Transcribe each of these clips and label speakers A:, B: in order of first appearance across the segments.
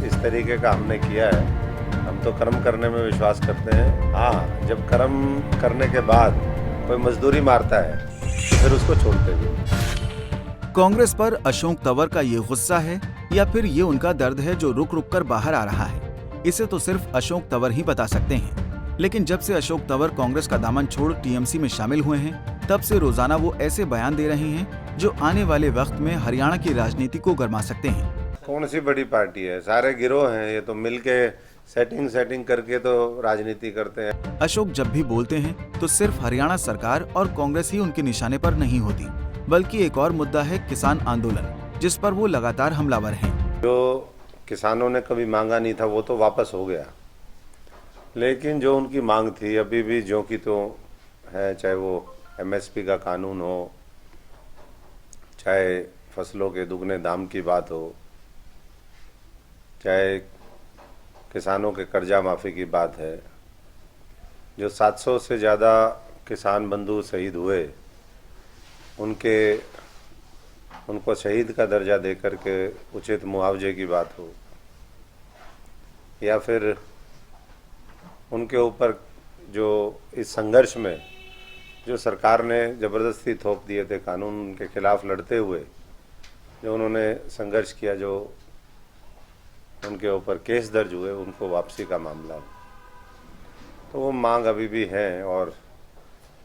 A: इस तरीके का हमने किया है। हम तो कर्म करने में विश्वास करते हैं। हाँ, जब कर्म करने के बाद कोई मजदूरी मारता है तो फिर उसको छोड़ते भी।
B: कांग्रेस पर अशोक तंवर का ये गुस्सा है या फिर ये उनका दर्द है जो रुक रुक कर बाहर आ रहा है, इसे तो सिर्फ अशोक तंवर ही बता सकते हैं। लेकिन जब से अशोक तंवर कांग्रेस का दामन छोड़ टीएमसी में शामिल हुए हैं, तब से रोजाना वो ऐसे बयान दे रहे हैं जो आने वाले वक्त में हरियाणा की राजनीति को गरमा सकते हैं।
A: कौन सी बड़ी पार्टी है, सारे गिरोह हैं, ये तो मिलके सेटिंग करके तो राजनीति करते हैं।
B: अशोक जब भी बोलते हैं तो सिर्फ हरियाणा सरकार और कांग्रेस ही उनके निशाने पर नहीं होती, बल्कि एक और मुद्दा है किसान आंदोलन, जिस पर वो लगातार हमलावर हैं।
A: जो किसानों ने कभी मांगा नहीं था वो तो वापस हो गया, लेकिन जो उनकी मांग थी अभी भी जो की तो है, चाहे वो एमएसपी का कानून हो, चाहे फसलों के दुगने दाम की बात हो, चाहे किसानों के कर्जा माफ़ी की बात है। जो 700 से ज़्यादा किसान बंधु शहीद हुए, उनको शहीद का दर्जा देकर के उचित मुआवजे की बात हो, या फिर उनके ऊपर जो इस संघर्ष में जो सरकार ने ज़बरदस्ती थोप दिए थे कानून, उनके खिलाफ लड़ते हुए जो उन्होंने संघर्ष किया, जो उनके ऊपर केस दर्ज हुए, उनको वापसी का मामला, तो वो मांग अभी भी है। और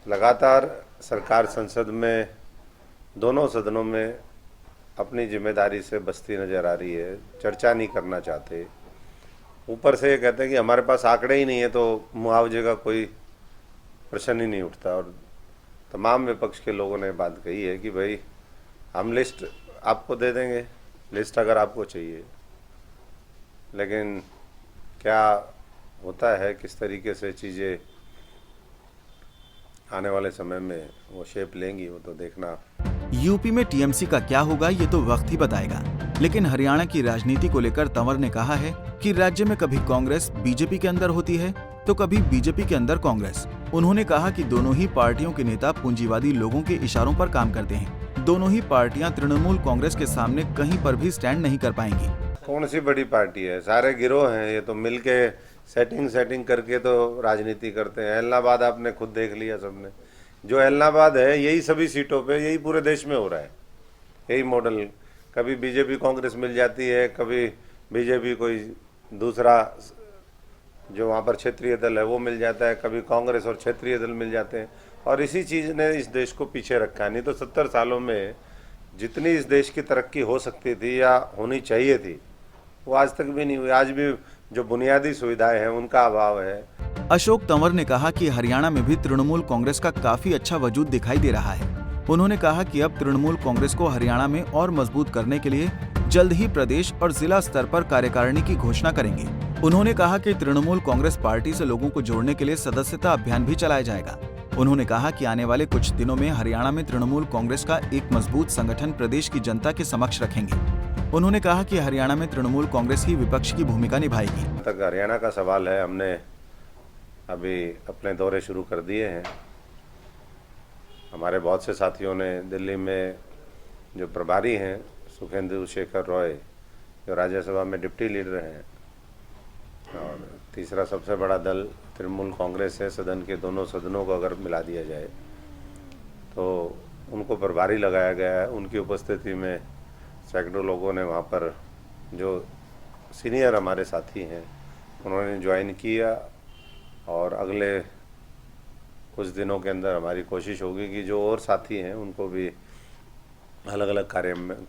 A: लगातार सरकार संसद में दोनों सदनों में अपनी जिम्मेदारी से बचती नज़र आ रही है, चर्चा नहीं करना चाहते। ऊपर से ये कहते हैं कि हमारे पास आंकड़े ही नहीं है, तो मुआवजे का कोई प्रश्न ही नहीं उठता। और तमाम विपक्ष के लोगों ने बात कही है कि भाई हम लिस्ट आपको दे देंगे, लिस्ट अगर आपको चाहिए, लेकिन क्या होता है, किस तरीके से चीज़ें आने वाले समय में वो शेप लेंगी, वो तो देखना।
B: यूपी में टीएमसी का क्या होगा ये तो वक्त ही बताएगा, लेकिन हरियाणा की राजनीति को लेकर तंवर ने कहा है कि राज्य में कभी कांग्रेस बीजेपी के अंदर होती है तो कभी बीजेपी के अंदर कांग्रेस। उन्होंने कहा कि दोनों ही पार्टियों के नेता पूंजीवादी लोगों के इशारों पर काम करते हैं। दोनों ही पार्टियां तृणमूल कांग्रेस के सामने कहीं पर भी स्टैंड नहीं कर पाएंगी।
A: कौन सी बड़ी पार्टी है, सारे गिरोह हैं, ये तो मिलके सेटिंग करके तो राजनीति करते हैं। इलाहाबाद आपने खुद देख लिया सबने, जो इलाहाबाद है यही सभी सीटों पे, यही पूरे देश में हो रहा है, यही मॉडल। कभी बीजेपी कांग्रेस मिल जाती है, कभी बीजेपी कोई दूसरा जो वहाँ पर क्षेत्रीय दल है वो मिल जाता है, कभी कांग्रेस और क्षेत्रीय दल मिल जाते हैं। और इसी चीज़ ने इस देश को पीछे रखा है। नहीं तो 70 सालों में जितनी इस देश की तरक्की हो सकती थी या होनी चाहिए थी, वो आज तक भी नहीं हुई। आज भी जो बुनियादी सुविधाएं हैं उनका अभाव है।
B: अशोक तंवर ने कहा कि हरियाणा में भी तृणमूल कांग्रेस का काफी अच्छा वजूद दिखाई दे रहा है। उन्होंने कहा कि अब तृणमूल कांग्रेस को हरियाणा में और मजबूत करने के लिए जल्द ही प्रदेश और जिला स्तर पर कार्यकारिणी की घोषणा करेंगे। उन्होंने कहा कि तृणमूल कांग्रेस पार्टी से लोगों को जोड़ने के लिए सदस्यता अभियान भी चलाया जाएगा। उन्होंने कहा कि आने वाले कुछ दिनों में हरियाणा में तृणमूल कांग्रेस का एक मजबूत संगठन प्रदेश की जनता के समक्ष रखेंगे। उन्होंने कहा कि हरियाणा में तृणमूल कांग्रेस ही विपक्ष की भूमिका निभाएगी।
A: तक हरियाणा का सवाल है, हमने अभी अपने दौरे शुरू कर दिए हैं। हमारे बहुत से साथियों ने दिल्ली में जो प्रभारी हैं सुखेंदु शेखर रॉय, जो राज्यसभा में डिप्टी लीडर हैं, और तीसरा सबसे बड़ा दल तृणमूल कांग्रेस है, सदन के दोनों सदनों को अगर मिला दिया जाए तो उनको प्रभारी लगाया गया है। उनकी उपस्थिति में सैकड़ों लोगों ने वहाँ पर, जो सीनियर हमारे साथी हैं, उन्होंने ज्वाइन किया। और अगले कुछ दिनों के अंदर हमारी कोशिश होगी कि जो और साथी हैं उनको भी अलग अलग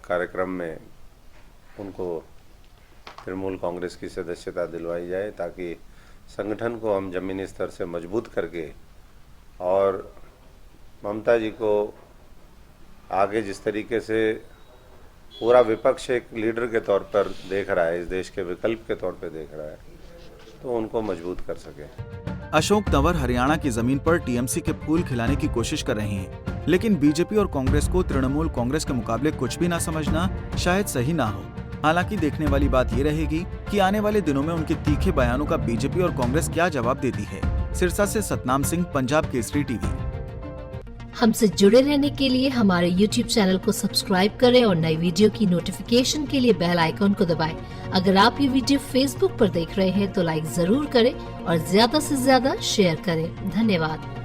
A: कार्यक्रम में उनको तृणमूल कांग्रेस की सदस्यता दिलवाई जाए, ताकि संगठन को हम ज़मीनी स्तर से मजबूत करके, और ममता जी को आगे जिस तरीके से पूरा विपक्ष एक लीडर के तौर पर देख रहा है, इस देश के विकल्प के तौर पर देख रहा है, तो उनको मजबूत कर सके।
B: अशोक तंवर हरियाणा की जमीन पर टीएमसी के फूल खिलाने की कोशिश कर रहे हैं, लेकिन बीजेपी और कांग्रेस को तृणमूल कांग्रेस के मुकाबले कुछ भी ना समझना शायद सही ना हो। हालांकि देखने वाली बात ये रहेगी कि आने वाले दिनों में उनके तीखे बयानों का बीजेपी और कांग्रेस क्या जवाब देती है। सिरसा से सतनाम सिंह, पंजाब केसरी टीवी।
C: हमसे जुड़े रहने के लिए हमारे YouTube चैनल को सब्सक्राइब करें और नई वीडियो की नोटिफिकेशन के लिए बेल आइकॉन को दबाएं। अगर आप ये वीडियो Facebook पर देख रहे हैं तो लाइक जरूर करें और ज्यादा से ज्यादा शेयर करें। धन्यवाद।